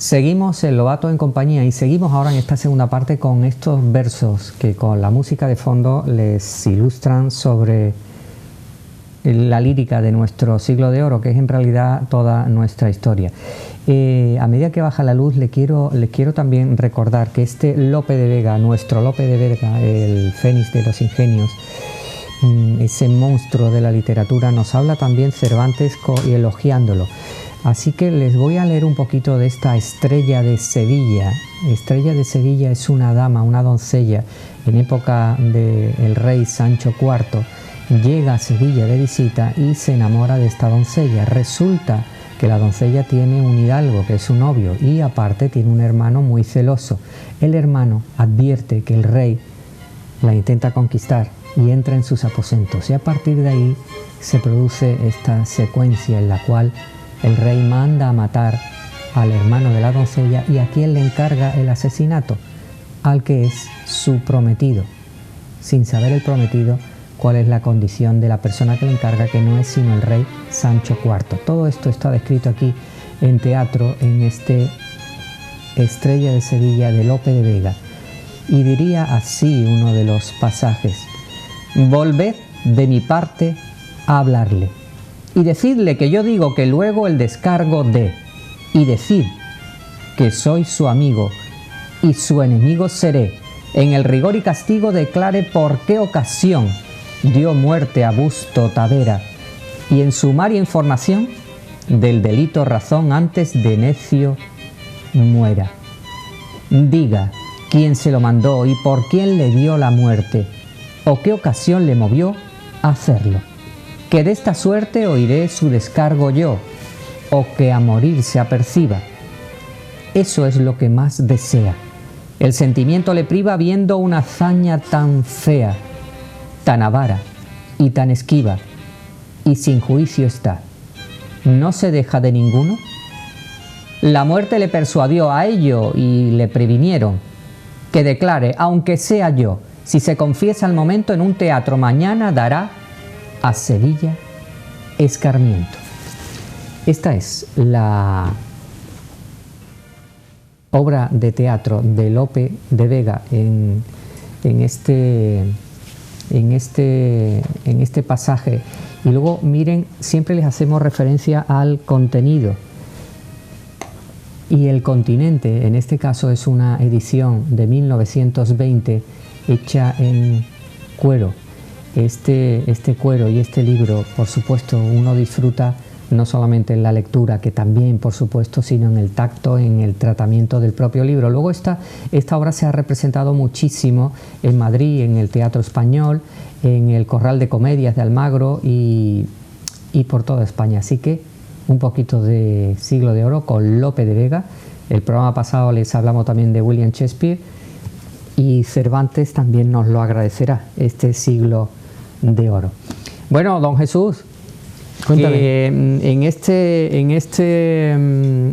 Seguimos en Lobato en compañía y seguimos ahora en esta segunda parte con estos versos que con la música de fondo les ilustran sobre la lírica de nuestro siglo de oro, que es en realidad toda nuestra historia. A medida que baja la luz, le quiero también recordar que este Lope de Vega, nuestro Lope de Vega, el Fénix de los Ingenios, ese monstruo de la literatura, nos habla también Cervantes y elogiándolo. Así que les voy a leer un poquito de esta Estrella de Sevilla. Estrella de Sevilla es una dama, una doncella, en época del rey Sancho IV. Llega a Sevilla de visita y se enamora de esta doncella. Resulta que la doncella tiene un hidalgo, que es su novio, y aparte tiene un hermano muy celoso. El hermano advierte que el rey la intenta conquistar y entra en sus aposentos. Y a partir de ahí se produce esta secuencia en la cual el rey manda a matar al hermano de la doncella y a quien le encarga el asesinato, al que es su prometido, sin saber el prometido cuál es la condición de la persona que le encarga, que no es sino el rey Sancho IV. Todo esto está descrito aquí en teatro, en este Estrella de Sevilla de Lope de Vega. Y diría así uno de los pasajes: volved de mi parte a hablarle, y decidle que yo digo que luego el descargo dé, y decid que soy su amigo, y su enemigo seré. En el rigor y castigo declare por qué ocasión dio muerte a Busto Tavera, y en sumaria información del delito razón antes de necio muera. Diga quién se lo mandó y por quién le dio la muerte, o qué ocasión le movió a hacerlo. Que de esta suerte oiré su descargo yo, o que a morir se aperciba. Eso es lo que más desea. El sentimiento le priva viendo una hazaña tan fea, tan avara y tan esquiva, y sin juicio está. ¿No se deja de ninguno? La muerte le persuadió a ello y le previnieron que declare, aunque sea yo, si se confiesa al momento en un teatro mañana dará a Sevilla escarmiento. Esta es la obra de teatro de Lope de Vega en este pasaje. Y luego miren, siempre les hacemos referencia al contenido. Y El Continente, en este caso, es una edición de 1920 hecha en cuero. Este cuero y este libro, por supuesto, uno disfruta no solamente en la lectura, que también, por supuesto, sino en el tacto, en el tratamiento del propio libro. Luego esta obra se ha representado muchísimo en Madrid, en el Teatro Español, en el Corral de Comedias de Almagro y por toda España. Así que un poquito de siglo de oro con Lope de Vega. El programa pasado les hablamos también de William Shakespeare y Cervantes también nos lo agradecerá, este siglo de oro. Bueno, don Jesús, en este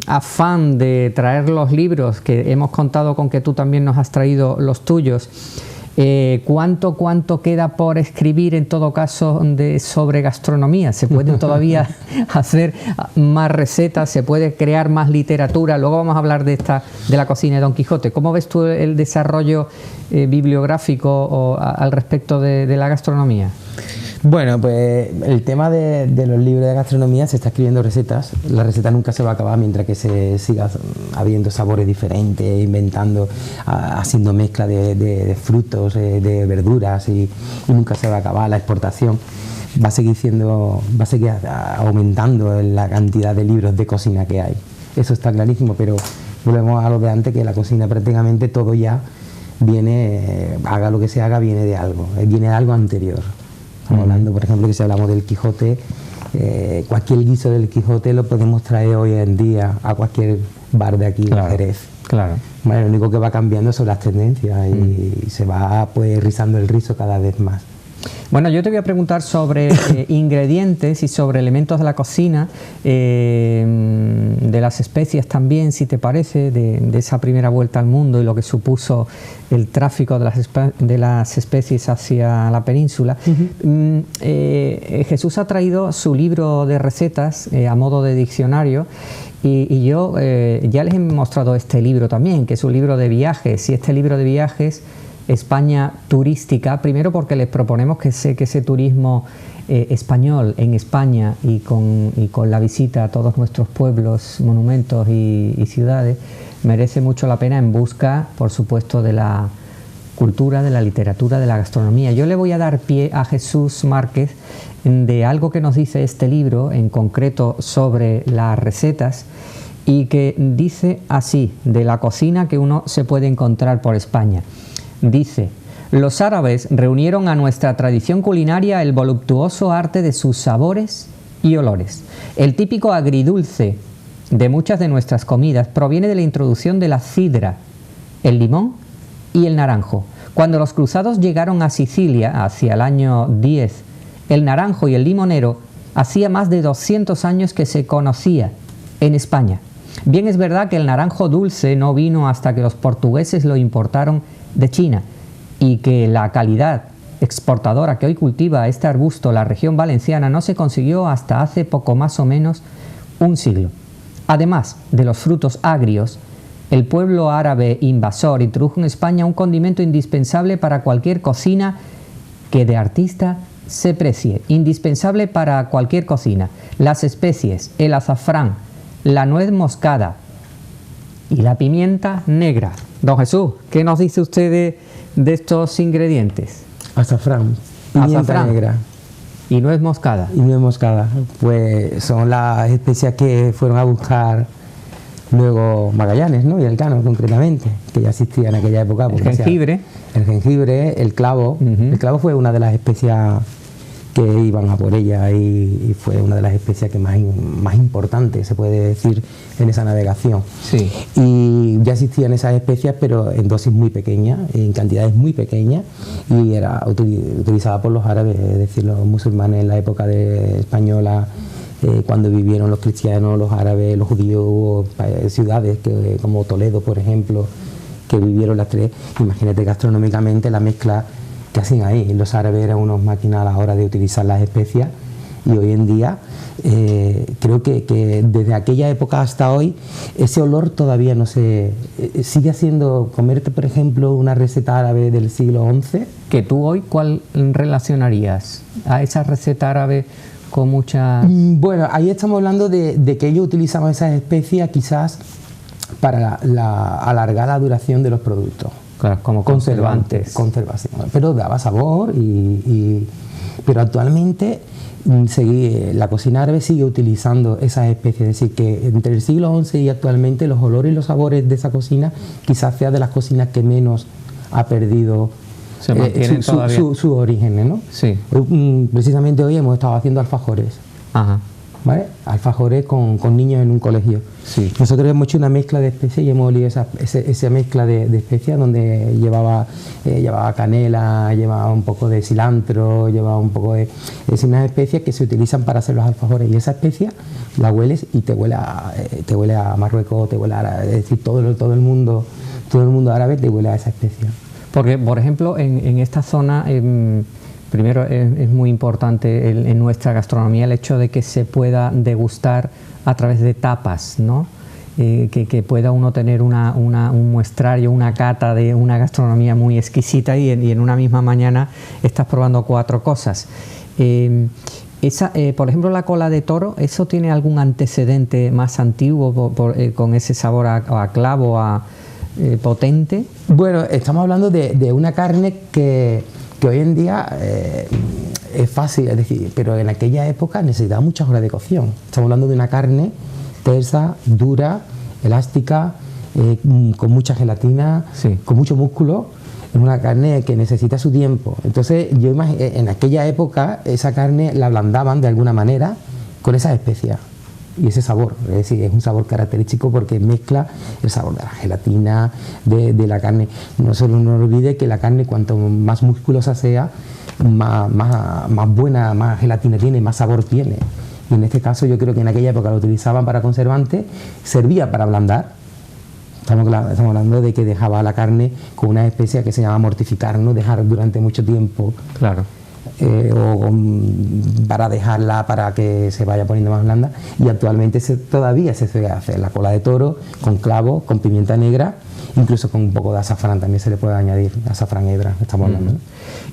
afán de traer los libros, que hemos contado con que tú también nos has traído los tuyos, ¿cuánto queda por escribir en todo caso sobre gastronomía? ¿Se pueden todavía hacer más recetas? ¿Se puede crear más literatura? Luego vamos a hablar de la cocina de Don Quijote. ¿Cómo ves tú el desarrollo bibliográfico al respecto de la gastronomía? Bueno, pues el tema de los libros de gastronomía, se está escribiendo recetas. La receta nunca se va a acabar mientras que se siga habiendo sabores diferentes, inventando, haciendo mezcla de frutos, de verduras y nunca se va a acabar. La exportación va a seguir aumentando la cantidad de libros de cocina que hay. Eso está clarísimo, pero volvemos a lo de antes, que la cocina prácticamente todo ya viene, haga lo que se haga, viene de algo anterior. Estamos hablando, por ejemplo, que si hablamos del Quijote, cualquier guiso del Quijote lo podemos traer hoy en día a cualquier bar de aquí, de Jerez. Claro. Bueno, lo único que va cambiando son las tendencias y se va pues rizando el rizo cada vez más. Bueno, yo te voy a preguntar sobre ingredientes y sobre elementos de la cocina, de las especias también, si te parece, de esa primera vuelta al mundo y lo que supuso el tráfico de las especies hacia la península. Jesús ha traído su libro de recetas a modo de diccionario y yo ya les he mostrado este libro también, que es un libro de viajes, y este libro de viajes, España turística, primero porque les proponemos que ese turismo español en España y con la visita a todos nuestros pueblos, monumentos y ciudades merece mucho la pena, en busca, por supuesto, de la cultura, de la literatura, de la gastronomía. Yo le voy a dar pie a Jesús Márquez de algo que nos dice este libro, en concreto sobre las recetas, y que dice así, de la cocina que uno se puede encontrar por España. Dice: los árabes reunieron a nuestra tradición culinaria el voluptuoso arte de sus sabores y olores. El típico agridulce de muchas de nuestras comidas proviene de la introducción de la sidra, el limón y el naranjo. Cuando los cruzados llegaron a Sicilia hacia el año 10, el naranjo y el limonero hacía más de 200 años que se conocía en España. Bien es verdad que el naranjo dulce no vino hasta que los portugueses lo importaron de China, y que la calidad exportadora que hoy cultiva este arbusto la región valenciana no se consiguió hasta hace poco más o menos un siglo. Además de los frutos agrios, el pueblo árabe invasor introdujo en España un condimento indispensable para cualquier cocina que de artista se precie, indispensable para cualquier cocina: las especies, el azafrán, la nuez moscada y la pimienta negra. Don Jesús, ¿qué nos dice usted de estos ingredientes? Azafrán, pimienta negra y nuez moscada. Y nuez moscada, pues son las especias que fueron a buscar luego Magallanes, ¿no? Y Elcano concretamente, que ya existía en aquella época. El jengibre. El jengibre, el clavo. El clavo fue una de las especias que iban a por ella y fue una de las especias que más importantes, se puede decir, en esa navegación. Sí. Y ya existían esas especias, pero en dosis muy pequeñas, en cantidades muy pequeñas, y era utilizada por los árabes, es decir, los musulmanes en la época española, cuando vivieron los cristianos, los árabes, los judíos. Hubo ciudades como Toledo, por ejemplo, que vivieron las tres. Imagínate gastronómicamente la mezcla que hacen ahí. Los árabes eran unos máquinas a la hora de utilizar las especias, y hoy en día creo que desde aquella época hasta hoy ese olor todavía no se sigue haciendo. Comerte, por ejemplo, una receta árabe del siglo XI, que tú hoy, ¿cuál relacionarías a esa receta árabe con muchas...? Bueno, ahí estamos hablando de que ellos utilizaban esas especias quizás para alargar la duración de los productos. Claro, como conservantes. Conservación. Pero daba sabor pero actualmente la cocina árabe sigue utilizando esas especies. Es decir, que entre el siglo XI y actualmente los olores y los sabores de esa cocina quizás sea de las cocinas que menos ha perdido sus orígenes, ¿no? Sí. Precisamente hoy hemos estado haciendo alfajores. Ajá. ¿Vale? Alfajores con niños en un colegio. Sí. Nosotros hemos hecho una mezcla de especies y hemos olido esa mezcla de especias, donde llevaba canela, llevaba un poco de cilantro, llevaba un poco de... Es unas especias que se utilizan para hacer los alfajores, y esa especia la hueles y te huele a Marruecos, te huele a... Es decir, todo el mundo árabe te huele a esa especia. Porque, por ejemplo, en esta zona... Primero, es muy importante en nuestra gastronomía el hecho de que se pueda degustar a través de tapas, ¿no? Que pueda uno tener un muestrario, una cata de una gastronomía muy exquisita, y en una misma mañana estás probando 4 cosas. Por ejemplo, la cola de toro, ¿eso tiene algún antecedente más antiguo con ese sabor a clavo, potente? Bueno, estamos hablando de una carne que hoy en día es fácil, es decir, pero en aquella época necesitaba muchas horas de cocción. Estamos hablando de una carne tersa, dura, elástica, con mucha gelatina, sí, con mucho músculo. Es una carne que necesita su tiempo. Entonces, yo imagino, en aquella época esa carne la ablandaban de alguna manera con esas especias. y ese sabor, es decir, es un sabor característico porque mezcla el sabor de la gelatina, de la carne. No se nos olvide que la carne, cuanto más musculosa sea, más buena, más gelatina tiene, más sabor tiene. Y en este caso yo creo que en aquella época lo utilizaban para conservante, servía para ablandar. Estamos hablando de que dejaba la carne con una especia que se llama mortificar, ¿no? Dejar durante mucho tiempo. Claro. Para dejarla para que se vaya poniendo más blanda, y actualmente todavía se suele hacer la cola de toro con clavo, con pimienta negra, incluso con un poco de azafrán también se le puede añadir, azafrán hebra, estamos hablando, ¿no?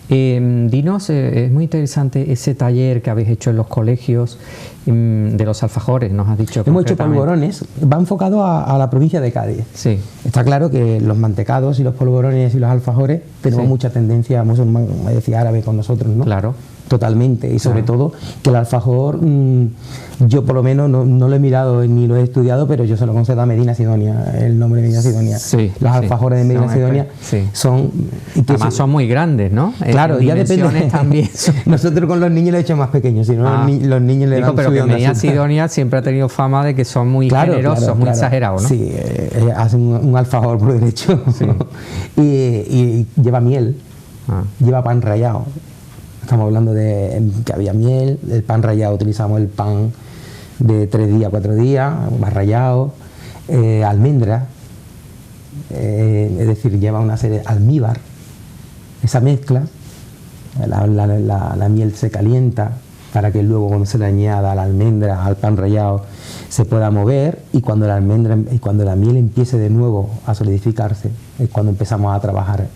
Dinos, es muy interesante ese taller que habéis hecho en los colegios de los alfajores, nos has dicho. Hemos hecho polvorones, va enfocado a la provincia de Cádiz. Sí. Está claro que los mantecados y los polvorones y los alfajores tenemos mucha tendencia musulmán, me decía, árabe con nosotros, ¿no? Claro. Totalmente, y sobre todo que el alfajor, yo por lo menos no lo he mirado ni lo he estudiado, pero yo se lo concedo a Medina Sidonia, el nombre de Medina Sidonia. Sí, los alfajores de Medina Sidonia son... Además son muy grandes, ¿no? Claro, ya depende. También Nosotros con los niños le echamos más pequeños, si no los niños le dan pero que Medina azúcar. Sidonia siempre ha tenido fama de que son muy generosos, muy exagerados, ¿no? Sí, hacen un alfajor por derecho. Sí. y lleva miel, lleva pan rallado. Estamos hablando de que había miel, el pan rallado, utilizamos el pan de 3 días, 4 días, más rallado, almendra, es decir, lleva una serie de almíbar, esa mezcla, la miel se calienta para que luego cuando se le añada a la almendra, al pan rallado, se pueda mover, y cuando la miel empiece de nuevo a solidificarse, es cuando empezamos a trabajar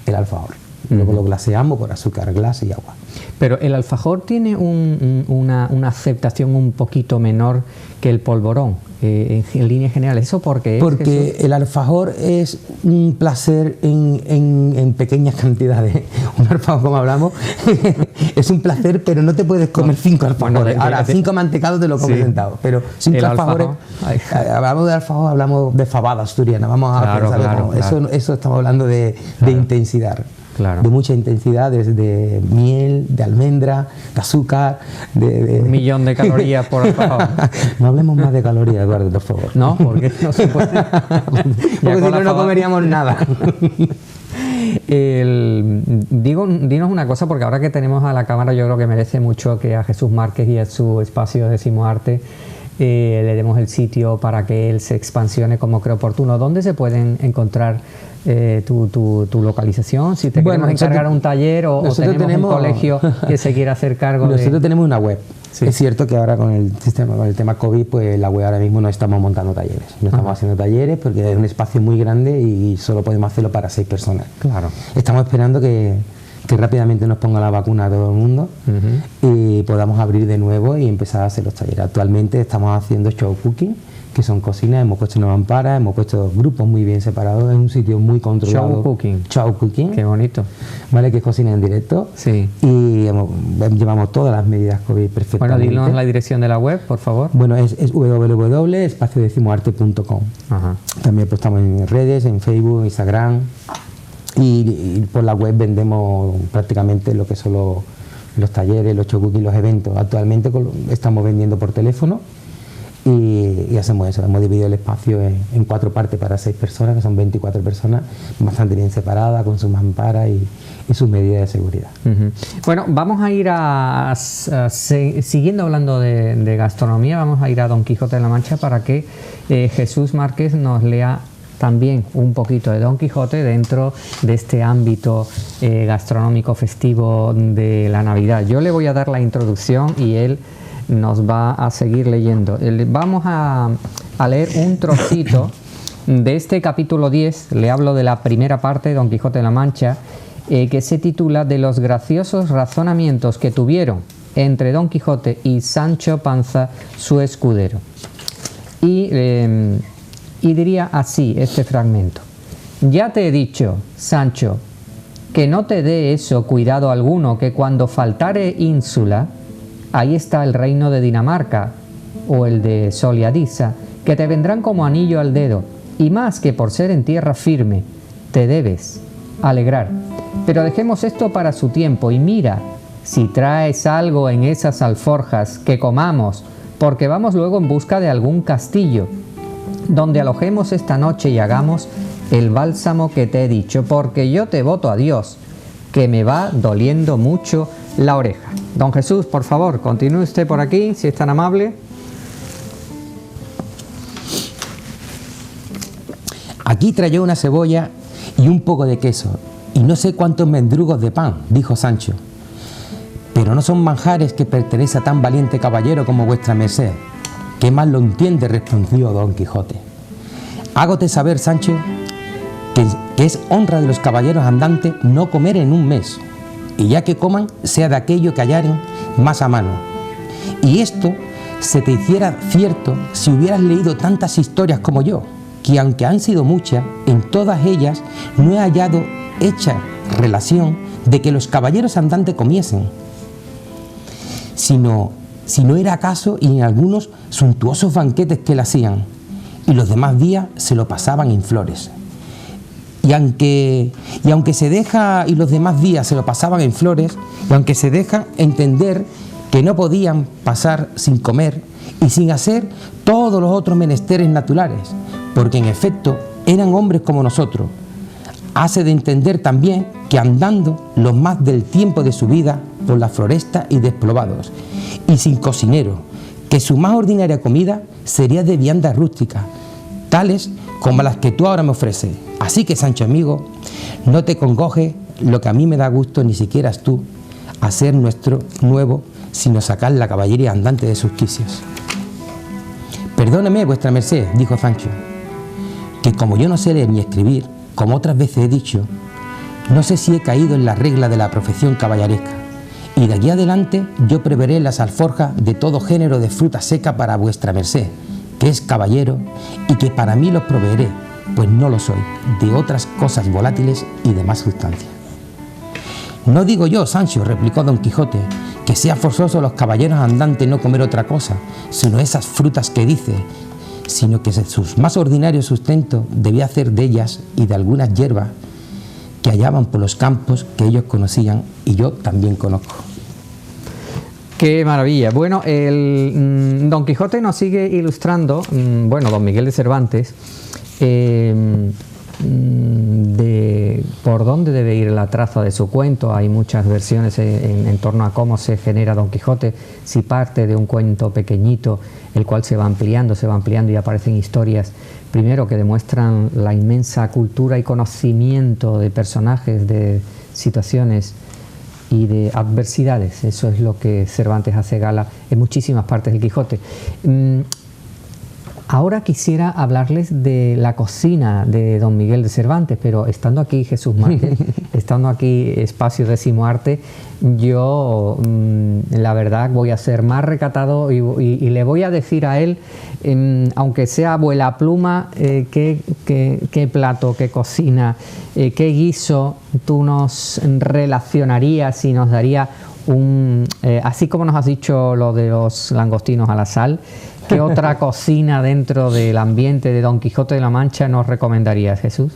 el alfajor. Luego lo glaseamos por azúcar, glass y agua. Pero el alfajor tiene una aceptación un poquito menor que el polvorón, en líneas generales. ¿Eso por qué es? Porque Jesús, el alfajor es un placer en pequeñas cantidades. Un alfajor, como hablamos, es un placer, pero no te puedes comer 5 alfajores. Bueno, ahora, 5 mantecados te lo comes sentado, pero 5 alfajores. Hablamos de alfajor, hablamos de fabada asturiana. Vamos a claro. Eso estamos hablando de intensidad. Claro. De mucha intensidad, de miel, de almendra, de azúcar, de 1 millón de calorías por alfajor. No hablemos más de calorías, Eduardo, por favor. No, porque no se puede. Porque si no comeríamos nada. Dinos una cosa, porque ahora que tenemos a la cámara, yo creo que merece mucho que a Jesús Márquez y a su espacio Decimoarte le demos el sitio para que él se expansione como cree oportuno. ¿Dónde se pueden encontrar tu localización? Si te queremos encargar un taller o tenemos un colegio que se quiera hacer cargo Nosotros tenemos una web. Sí. Es cierto que ahora con el tema COVID, pues la web ahora mismo no estamos montando talleres. No estamos haciendo talleres porque es un espacio muy grande y solo podemos hacerlo para 6 personas. Claro. Estamos esperando que rápidamente nos ponga la vacuna a todo el mundo y podamos abrir de nuevo y empezar a hacer los talleres. Actualmente estamos haciendo show cooking, que son cocinas, hemos puesto una mampara, hemos puesto grupos muy bien separados, es un sitio muy controlado. Show cooking. Qué bonito. ¿Vale? Que es cocina en directo. Sí. Y llevamos todas las medidas COVID perfectamente. Bueno, dinos la dirección de la web, por favor. Bueno, es www.espaciodecimoarte.com. También pues, estamos en redes, en Facebook, Instagram. Y por la web vendemos prácticamente lo que son los talleres, los show cooking, los eventos. Actualmente estamos vendiendo por teléfono. Y hacemos eso, hemos dividido el espacio en 4 partes para 6 personas, que son 24 personas, bastante bien separadas, con sus mamparas y sus medidas de seguridad. Bueno, vamos a ir siguiendo hablando de gastronomía, vamos a ir a Don Quijote de la Mancha para que Jesús Márquez nos lea también un poquito de Don Quijote dentro de este ámbito gastronómico festivo de la Navidad. Yo le voy a dar la introducción y él nos va a seguir leyendo. Vamos a leer un trocito de este capítulo 10, le hablo de la primera parte de Don Quijote de la Mancha, que se titula De los graciosos razonamientos que tuvieron entre Don Quijote y Sancho Panza, su escudero. Y diría así este fragmento: ya te he dicho, Sancho, que no te dé eso cuidado alguno, que cuando faltare ínsula, ahí está el reino de Dinamarca o el de Soliadisa, que te vendrán como anillo al dedo, y más que por ser en tierra firme, te debes alegrar. Pero dejemos esto para su tiempo, y mira, si traes algo en esas alforjas que comamos, porque vamos luego en busca de algún castillo, donde alojemos esta noche y hagamos el bálsamo que te he dicho, porque yo te voto a Dios, que me va doliendo mucho la oreja. Don Jesús, por favor, continúe usted por aquí, si es tan amable. Aquí trae una cebolla y un poco de queso, y no sé cuántos mendrugos de pan, dijo Sancho. Pero no son manjares que pertenece a tan valiente caballero como vuestra merced. ¿Qué más lo entiende?, respondió Don Quijote. Hágote saber, Sancho, que es honra de los caballeros andantes no comer en un mes, y ya que coman, sea de aquello que hallaren más a mano. Y esto se te hiciera cierto si hubieras leído tantas historias como yo, que aunque han sido muchas, en todas ellas no he hallado hecha relación de que los caballeros andantes comiesen, sino era acaso y en algunos suntuosos banquetes que le hacían, y los demás días se lo pasaban en flores. Y aunque se deja, y los demás días se lo pasaban en flores, y aunque se deja entender que no podían pasar sin comer y sin hacer todos los otros menesteres naturales, porque en efecto eran hombres como nosotros, hace de entender también que andando los más del tiempo de su vida por las florestas y desplovados, y sin cocinero, que su más ordinaria comida sería de viandas rústicas, tales como las que tú ahora me ofreces. Así que, Sancho amigo, no te congojes lo que a mí me da gusto, ni siquiera es tú, hacer nuestro nuevo, sino sacar la caballería andante de sus quicios. Perdóneme, vuestra merced, dijo Sancho, que como yo no sé leer ni escribir, como otras veces he dicho, no sé si he caído en la regla de la profesión caballeresca, y de aquí adelante yo preveré las alforjas de todo género de fruta seca para vuestra merced, que es caballero, y que para mí los proveeré, pues no lo soy, de otras cosas volátiles y de más sustancia. No digo yo, Sancho, replicó Don Quijote, que sea forzoso a los caballeros andantes no comer otra cosa, sino esas frutas que dice, sino que sus más ordinarios sustentos debía hacer de ellas y de algunas hierbas que hallaban por los campos que ellos conocían y yo también conozco. ¡Qué maravilla! Bueno, Don Quijote nos sigue ilustrando, Don Miguel de Cervantes, por dónde debe ir la traza de su cuento. Hay muchas versiones en torno a cómo se genera Don Quijote, si parte de un cuento pequeñito, el cual se va ampliando y aparecen historias, primero que demuestran la inmensa cultura y conocimiento de personajes, de situaciones y de adversidades. Eso es lo que Cervantes hace gala en muchísimas partes del Quijote. Ahora quisiera hablarles de la cocina de Don Miguel de Cervantes, pero estando aquí Jesús Márquez, estando aquí Espacio Décimo Arte, yo la verdad voy a ser más recatado y le voy a decir a él, aunque sea abuela pluma, qué plato, qué cocina, qué guiso tú nos relacionarías y nos daría así como nos has dicho lo de los langostinos a la sal. ¿Qué otra cocina dentro del ambiente de Don Quijote de la Mancha nos recomendarías, Jesús?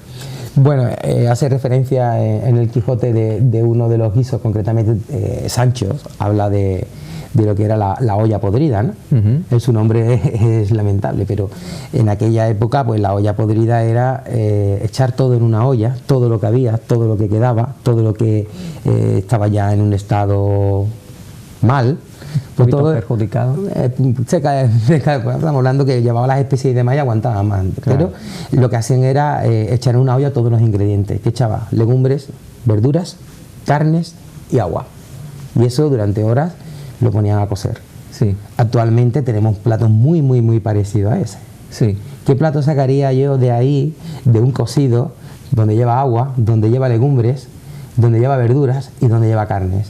Bueno, hace referencia en el Quijote de uno de los guisos, concretamente Sancho, habla de lo que era la olla podrida, ¿no? Su nombre es lamentable, pero en aquella época pues la olla podrida era echar todo en una olla, todo lo que había, todo lo que quedaba, todo lo que estaba ya en un estado mal, pues todo perjudicado. Estamos hablando que llevaba las especies y demás y aguantaba más. Claro. Pero lo que hacían era echar en una olla todos los ingredientes, que echaba legumbres, verduras, carnes y agua. Y eso durante horas lo ponían a cocer. Sí. Actualmente tenemos platos muy, muy, muy parecidos a ese. Sí. ¿Qué plato sacaría yo de ahí, de un cocido, donde lleva agua, donde lleva legumbres, donde lleva verduras y donde lleva carnes?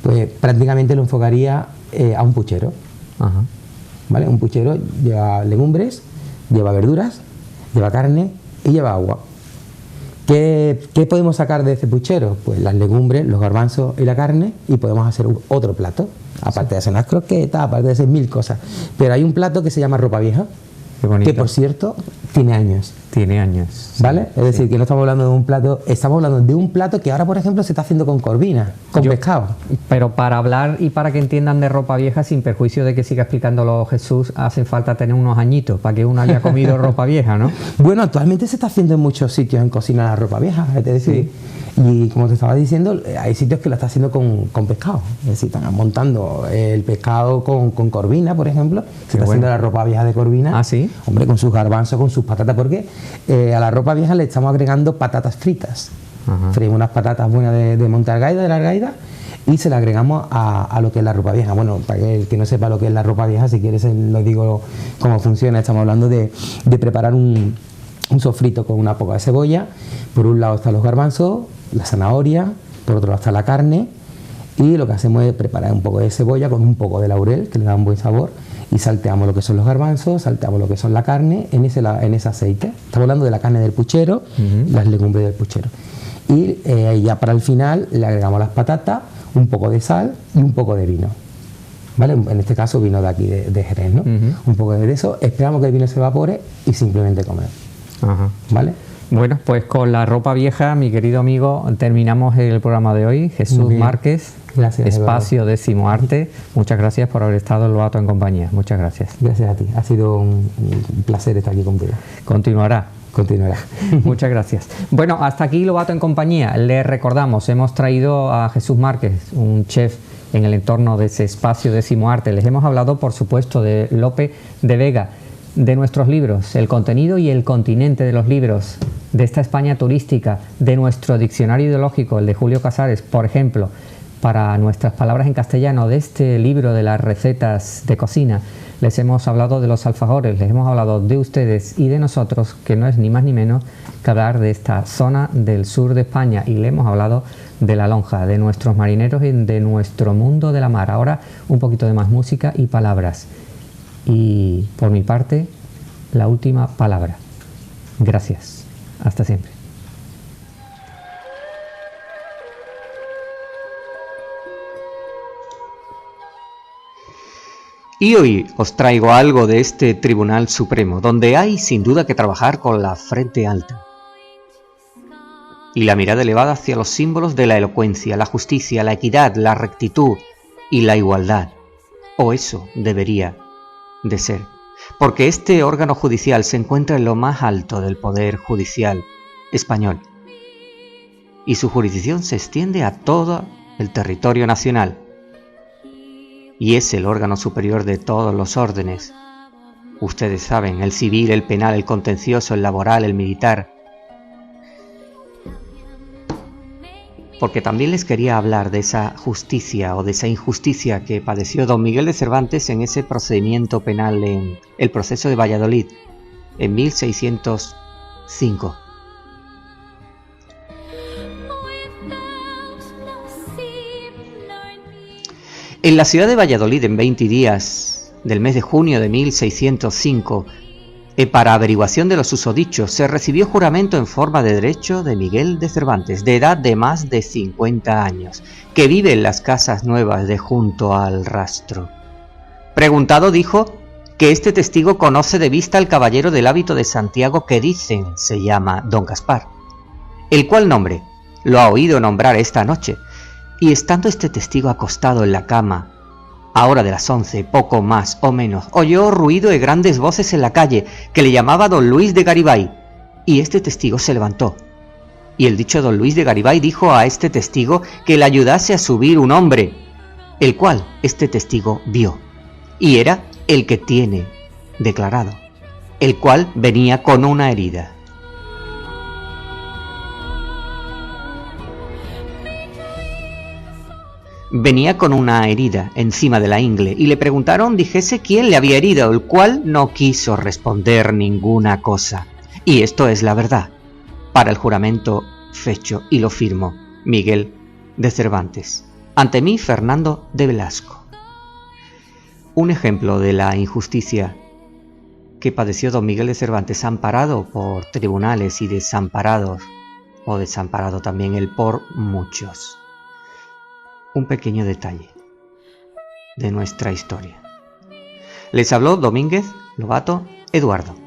Pues prácticamente lo enfocaría a un puchero. Ajá. ¿Vale? Un puchero lleva legumbres, lleva verduras, lleva carne y lleva agua. ¿Qué podemos sacar de ese puchero? Pues las legumbres, los garbanzos y la carne, y podemos hacer otro plato, aparte de hacer unas croquetas, aparte de hacer mil cosas. Pero hay un plato que se llama ropa vieja, Qué bonito. Que por cierto, tiene años. Tiene años. ¿Vale? Es decir, que no estamos hablando de un plato, estamos hablando de un plato que ahora, por ejemplo, se está haciendo con corvina, con pescado. Pero para hablar y para que entiendan de ropa vieja, sin perjuicio de que siga explicándolo Jesús, hace falta tener unos añitos para que uno haya comido ropa vieja, ¿no? Bueno, actualmente se está haciendo en muchos sitios en cocina la ropa vieja, es decir, y como te estaba diciendo, hay sitios que lo está haciendo con pescado, es decir, están montando el pescado con corvina, por ejemplo, se está haciendo la ropa vieja de corvina. ¿Ah, sí? Hombre, con sus garbanzos, con sus patatas, porque a la ropa vieja le estamos agregando patatas fritas. Freímos unas patatas buenas de Montealgaida, de la Algaida, y se le agregamos a lo que es la ropa vieja. Bueno, para que el que no sepa lo que es la ropa vieja, si quieres lo digo cómo funciona. Estamos hablando de preparar un sofrito con una poca de cebolla. Por un lado están los garbanzos, la zanahoria, por otro lado está la carne, y lo que hacemos es preparar un poco de cebolla con un poco de laurel, que le da un buen sabor, y salteamos lo que son los garbanzos, salteamos lo que son la carne en ese aceite. Estamos hablando de la carne del puchero, las legumbres del puchero. Y ya para el final le agregamos las patatas, un poco de sal y un poco de vino. ¿Vale? En este caso vino de aquí, de Jerez, ¿no? Un poco de eso, esperamos que el vino se evapore y simplemente comer. ¿Vale? Bueno, pues con la ropa vieja, mi querido amigo, terminamos el programa de hoy. Jesús Márquez, gracias, Espacio Décimo Arte. Muchas gracias por haber estado en Lobato en compañía. Muchas gracias. Gracias a ti. Ha sido un placer estar aquí contigo. Continuará. Muchas gracias. Bueno, hasta aquí Lobato en compañía. Les recordamos, hemos traído a Jesús Márquez, un chef en el entorno de ese Espacio Décimo Arte. Les hemos hablado, por supuesto, de Lope de Vega, de nuestros libros, el contenido y el continente de los libros, de esta España turística, de nuestro diccionario ideológico, el de Julio Casares, por ejemplo, para nuestras palabras en castellano, de este libro de las recetas de cocina. Les hemos hablado de los alfajores, les hemos hablado de ustedes y de nosotros, que no es ni más ni menos que hablar de esta zona del sur de España, y le hemos hablado de la lonja, de nuestros marineros y de nuestro mundo de la mar. Ahora un poquito de más música y palabras. Y por mi parte, la última palabra. Gracias. Hasta siempre. Y hoy os traigo algo de este Tribunal Supremo, donde hay sin duda que trabajar con la frente alta y la mirada elevada hacia los símbolos de la elocuencia, la justicia, la equidad, la rectitud y la igualdad. O eso debería de ser, porque este órgano judicial se encuentra en lo más alto del poder judicial español y su jurisdicción se extiende a todo el territorio nacional y es el órgano superior de todos los órdenes. Ustedes saben, el civil, el penal, el contencioso, el laboral, el militar. Porque también les quería hablar de esa justicia o de esa injusticia que padeció don Miguel de Cervantes en ese procedimiento penal en el proceso de Valladolid en 1605. En la ciudad de Valladolid, en 20 días del mes de junio de 1605, para averiguación de los susodichos, se recibió juramento en forma de derecho de Miguel de Cervantes, de edad de más de 50 años, que vive en las casas nuevas de junto al rastro. Preguntado dijo que este testigo conoce de vista al caballero del hábito de Santiago que dicen se llama don Gaspar, el cual nombre lo ha oído nombrar esta noche, y estando este testigo acostado en la cama, a hora de las 11, poco más o menos, oyó ruido de grandes voces en la calle, que le llamaba don Luis de Garibay, y este testigo se levantó. Y el dicho don Luis de Garibay dijo a este testigo que le ayudase a subir un hombre, el cual este testigo vio, y era el que tiene declarado, el cual venía con una herida. Venía con una herida encima de la ingle y le preguntaron dijese quién le había herido, el cual no quiso responder ninguna cosa. Y esto es la verdad. Para el juramento fecho y lo firmo Miguel de Cervantes. Ante mí Fernando de Velasco. Un ejemplo de la injusticia que padeció don Miguel de Cervantes, amparado por tribunales y desamparado también él por muchos. Un pequeño detalle de nuestra historia. Les habló Domínguez Lobato Eduardo.